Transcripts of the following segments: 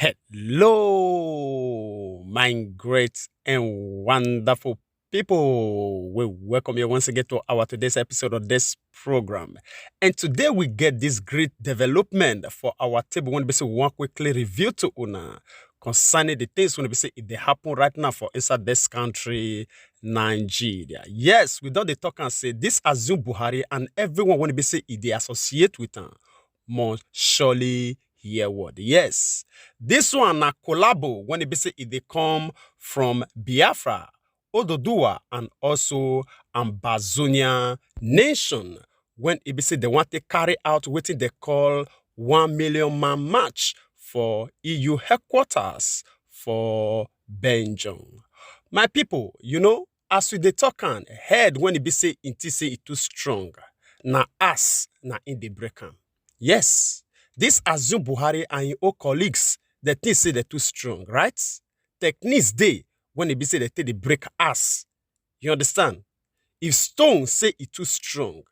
Hello, my great and wonderful people. We welcome you once again to our today's episode of this program. And today we get this great development for our table. When we say one quickly review to Una concerning the things when we say they happen right now for inside this country, Nigeria. Yes, we don't they talk and say this assume Buhari and everyone when we say they associate with them must surely hear word. Yes. This one na collabo when it say they come from Biafra, Oodua and also Ambazonia nation. When it be say they want to carry out what they call 1 million man march for EU headquarters for Belgium. My people, as we dey talk on head when it be say it too strong, na us na in the break am. Yes, this assume Buhari and your old colleagues, the things say they're too strong, right? Techniques they when it be say they take the break us. You understand? If stone say it too strong,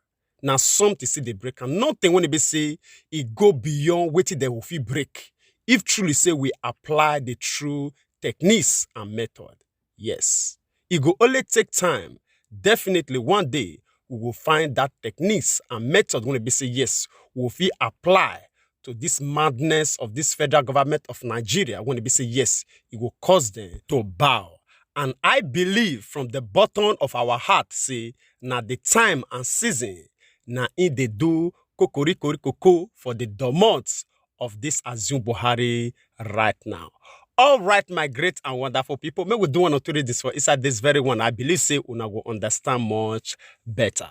now something say they break and nothing when it be say it go beyond waiting they will feel break. If truly say we apply the true techniques and method, yes. It go only take time. Definitely one day we will find that techniques and method when it be say yes, we will feel apply to this madness of this federal government of Nigeria when it be say yes, it will cause them to bow. And I believe from the bottom of our heart, say, now the time and season, now in they do kokoriko for the dominance of this Assume Buhari right now. All right, my great and wonderful people, may we do one or two readings for inside this very one. I believe say una will understand much better.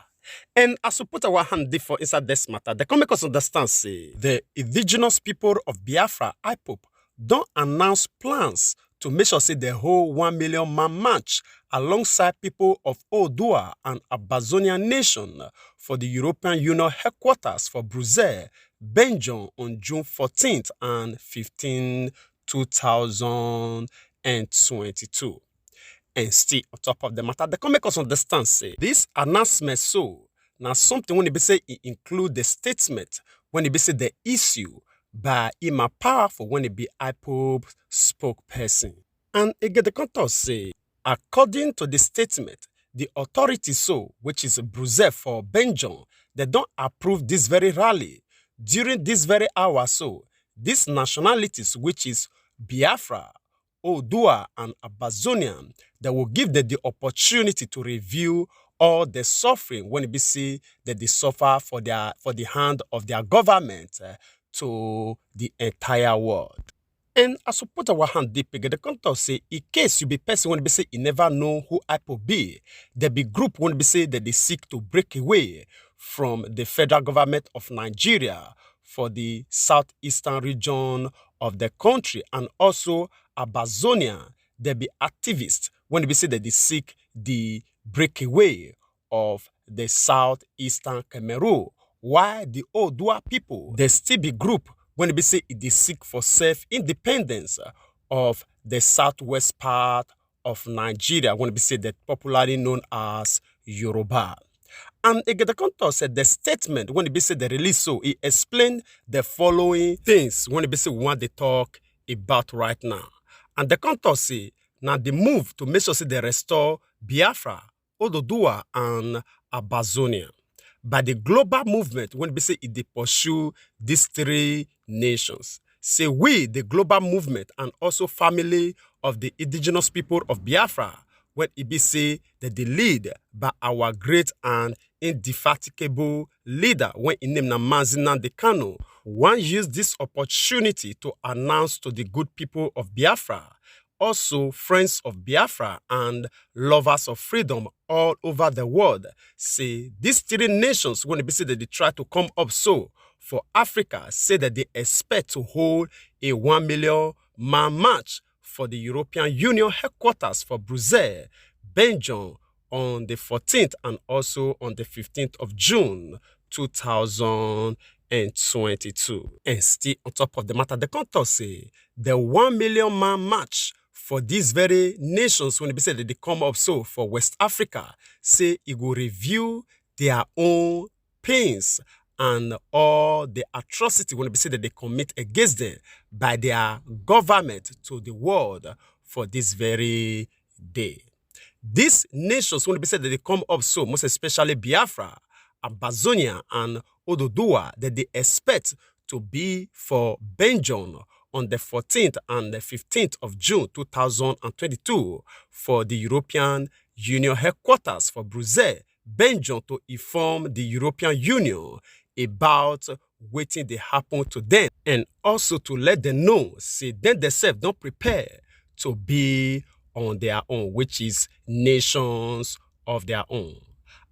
And as we put our hand deep for inside this matter, they can make us understand, say, the indigenous people of Biafra, IPOB, don't announce plans to make sure say the whole 1 million man march alongside people of Oodua and Ambazonia nation for the European Union headquarters for Brussels, Belgium on June 14th and 15th, 2022. And still on top of the matter, they can make us understand, say, this announcement so, now something when it be say it include the statement, when it be say the issue by Ima Powerful when it be IPOB spokesperson. And again, the contour say, according to the statement, the authority so, which is Brussels for Belgium, they don't approve this very rally. During this very hour so, these nationalities, which is Biafra, Oodua and Ambazonia, that will give them the opportunity to review all the suffering when it be see that they suffer for the hand of their government to the entire world. And as we put our hand deep again, the contour say, in case you be person when be say you never know who IPO be, there be group when be say that they seek to break away from the federal government of Nigeria for the southeastern region of the country, and also Ambazonia, there be activists when they say that they seek the breakaway of the southeastern Cameroon, while the Oodua people, they still be group when they say they seek for self-independence of the southwest part of Nigeria, when they say that popularly known as Yoruba. And again, the contour said the statement, when it say the release, so it explained the following things when it say we want to talk about right now. And the contour say, now the move to make sure they restore Biafra, Oodua, and Ambazonia. By the global movement, when we say it they pursue these three nations. Say we, the global movement, and also family of the indigenous people of Biafra, when it be say that they lead by our great and indefatigable leader, when in name Namazina Dekano, one use this opportunity to announce to the good people of Biafra, also friends of Biafra and lovers of freedom all over the world, say these three nations, when they say that they try to come up so for Africa, say that they expect to hold a 1 million man march for the European Union headquarters for Brussels, Belgium, on the 14th and also on the 15th of June, 2022. And still on top of the matter, the contour say the 1 million man march for these very nations, when they say that they come up so for West Africa, say it will review their own pains and all the atrocity when they say that they commit against them by their government to the world for this very day. These nations, when they say that they come up so, most especially Biafra, Ambazonia, and Oodua, that they expect to be for Benjamin on the 14th and the 15th of June 2022 for the European Union headquarters for Brussels, Belgium, to inform the European Union about waiting they happen to them, and also to let them know, say them themselves don't prepare to be on their own, which is nations of their own.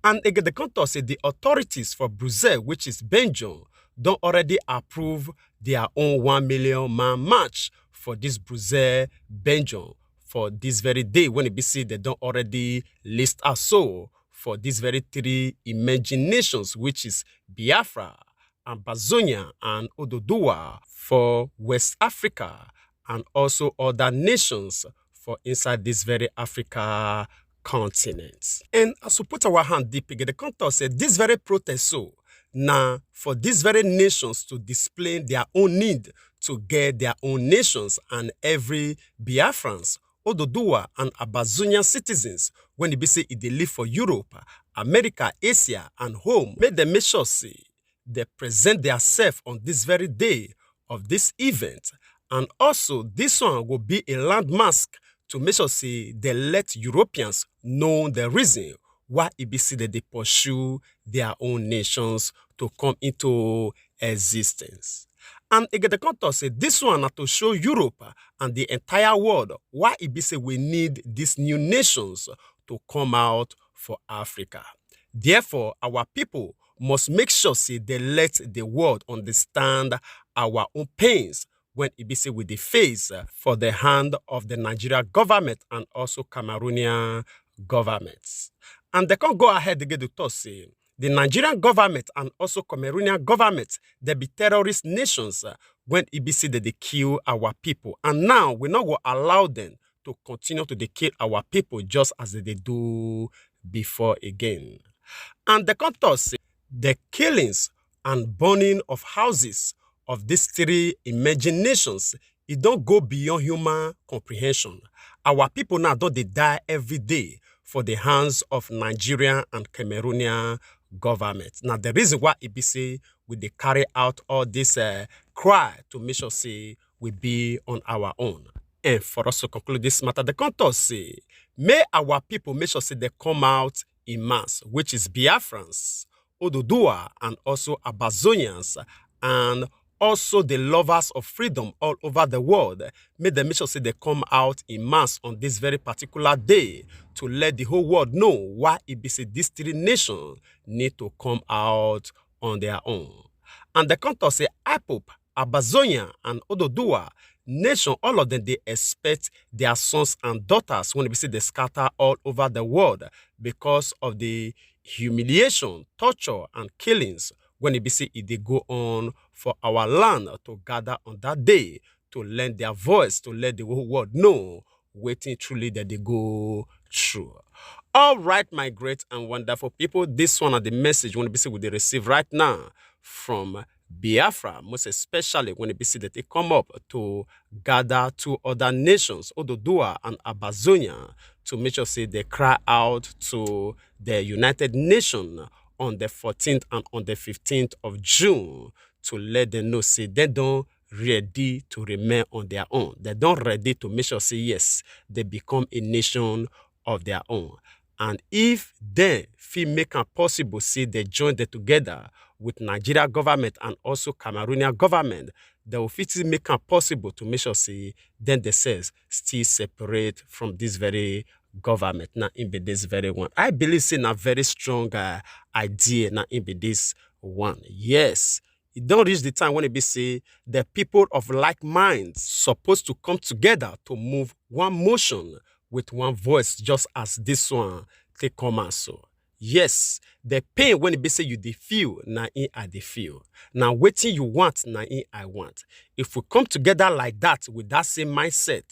And again, the contour say the authorities for Brussels, which is Belgium, don't already approve their own 1 million man march for this Brussels, Belgium, for this very day when it be said they don't already list us so for these very three emerging nations, which is Biafra, Ambazonia, and Oodua for West Africa, and also other nations for inside this very Africa continent. And as we put our hand deep again, the contour said this very protest so now for these very nations to display their own need to get their own nations, and every Biafrans, Oodua and Ambazonian citizens, when they be say they live for Europe, America, Asia, and home, make them make sure say they present themselves on this very day of this event. And also, this one will be a landmask to make sure say they let Europeans know the reason why it be said that they pursue their own nations to come into existence. And again, the contour say this one are to show Europe and the entire world why it be say we need these new nations to come out for Africa. Therefore, our people must make sure say they let the world understand our own pains when it be say with the face for the hand of the Nigeria government and also Cameroonian governments. And they can go ahead to get the talk say the Nigerian government and also Cameroonian government, they be terrorist nations when it be said that they kill our people. And now we're not going to allow them to continue to kill our people just as they do before again. And the contour say the killings and burning of houses of these three emerging nations, it don't go beyond human comprehension. Our people now don't they die every day for the hands of Nigerian and Cameroonian government. Now, the reason why it be say we they carry out all this cry to make sure say we be on our own. And for us to conclude this matter, the contour say, may our people make sure say they come out in mass, which is Biafrans, Oodua, and also Ambazonians, and also the lovers of freedom all over the world. May them make sure say they come out in mass on this very particular day to let the whole world know why it be say these three nations need to come out on their own. And the contour say IPOP, Ambazonia, and Oodua nation, all of them, they expect their sons and daughters when they say they scatter all over the world because of the humiliation, torture, and killings when it be say if they go on for our land to gather on that day to lend their voice, to let the whole world know waiting truly that they go through. All right, my great and wonderful people, this one are the message when it be say we they receive right now from Biafra, most especially when it be said that they come up to gather two other nations, Oodua and Ambazonia, to make sure say they cry out to the United Nations on the 14th and on the 15th of June to let them know say they don't ready to remain on their own. They don't ready to make sure say yes, they become a nation of their own. And if they feel make it possible, say they join them together with Nigeria government and also Cameroonian government, they will fit make it possible to make sure say then themselves still separate from this very government now in this very one. I believe say a very strong idea now in this one. Yes, it don't reach the time when it be say the people of like minds supposed to come together to move one motion with one voice, just as this one take come out so. Yes, the pain when it be say you dey feel, na in I dey feel. Now waiting you want, na in I want. If we come together like that with that same mindset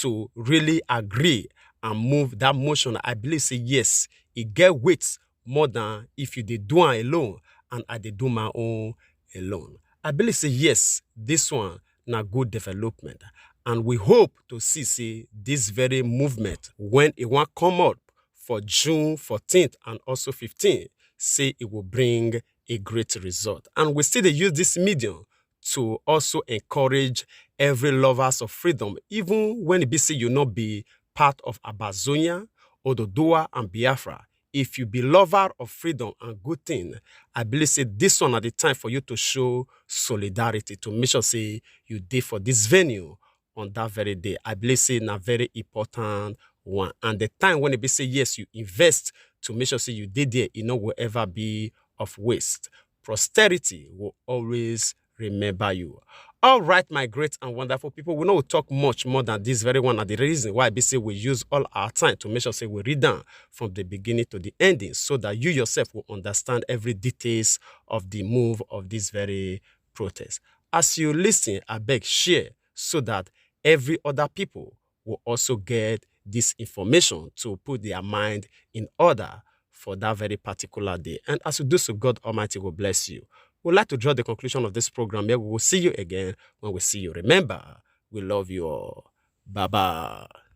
to really agree and move that motion, I believe say yes, it get weight more than if you dey do it alone. and I dey do my own alone. I believe say yes, this one na good development, and we hope to see say this very movement when it wan come up for June 14th and also 15th, say it will bring a great result. And we still dey use this medium to also encourage every lovers of freedom, even when it be say you not be part of Ambazonia, Oodua and Biafra. If you be lover of freedom and good thing, I believe say this one at the time for you to show solidarity, to make sure say you dey for this venue on that very day. I believe say na very important one. And the time when it be say yes, you invest to make sure say you did there, it no will ever be of waste. Posterity will always remember you. All right, my great and wonderful people, we know we talk much more than this very one. And the reason why I say we use all our time to make sure say we read down from the beginning to the ending, so that you yourself will understand every details of the move of this very protest. As you listen, I beg share so that every other people will also get this information to put their mind in order for that very particular day. And as you do so, God Almighty will bless you. We'd like to draw the conclusion of this program here. We will see you again when we see you. Remember, we love you all. Bye-bye.